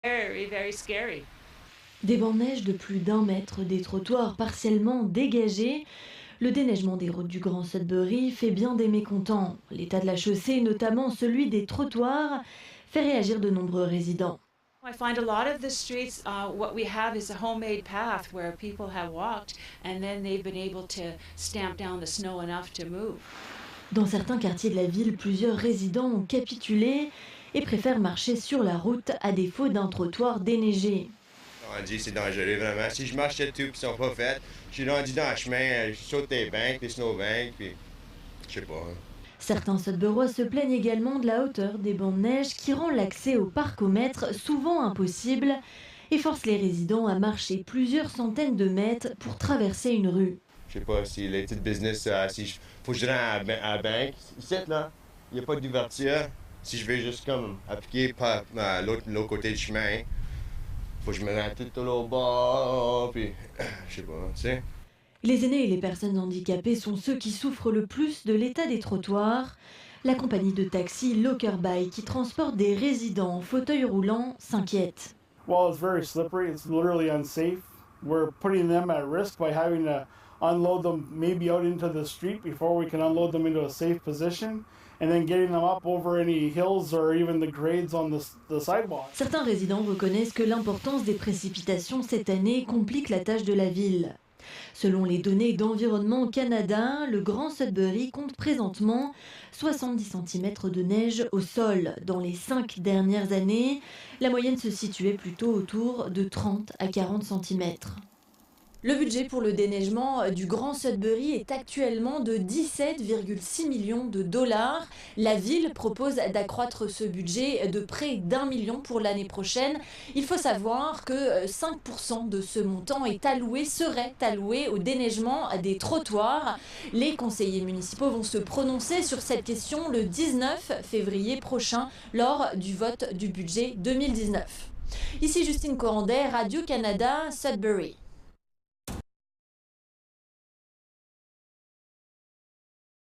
Very, very scary. Des bancs de neige de plus d'1 mètre, des trottoirs partiellement dégagés. Le déneigement des routes du Grand Sudbury fait bien des mécontents. L'état de la chaussée, notamment celui des trottoirs, fait réagir de nombreux résidents. I find a lot of the streets, what we have is a homemade path where people have walked and then they've been able to stamp down the snow enough to move. Dans certains quartiers de la ville, plusieurs résidents ont capitulé et préfèrent marcher sur la route à défaut d'un trottoir déneigé. On dit c'est dangereux vraiment. Si je marche dessus puis ils sont pas faits, je suis rendu dans le chemin, je saute des banques, des snowbanks, puis je sais pas, hein. Certains Sudburois se plaignent également de la hauteur des bancs de neige qui rend l'accès au parcomètre souvent impossible et force les résidents à marcher plusieurs centaines de mètres pour traverser une rue. Je sais pas si les petites business, faut que je rentre à la banque. Ici, là, il n'y a pas d'ouverture. Si je vais juste comme appliquer par l'autre côté du chemin, faut que je me rende tout au l'autre bord, puis je sais pas, tu sais. Les aînés et les personnes handicapées sont ceux qui souffrent le plus de l'état des trottoirs. La compagnie de taxi Lockerby, qui transporte des résidents en fauteuil roulant, s'inquiète. Well, it's very slippery. It's literally unsafe. We're putting them at risk by having to unload them maybe out into the street before we can unload them into a safe position, and then getting them up over any hills or even the grades on the sidewalk. Certains résidents reconnaissent que l'importance des précipitations cette année complique la tâche de la ville. Selon les données d'Environnement Canada, le Grand Sudbury compte présentement 70 cm de neige au sol. Dans les 5 dernières années, la moyenne se situait plutôt autour de 30 à 40 cm. Le budget pour le déneigement du Grand Sudbury est actuellement de 17,6 millions de dollars. La ville propose d'accroître ce budget de près d'1 million pour l'année prochaine. Il faut savoir que 5% de ce montant serait alloué au déneigement des trottoirs. Les conseillers municipaux vont se prononcer sur cette question le 19 février prochain lors du vote du budget 2019. Ici Justine Corandet, Radio-Canada, Sudbury.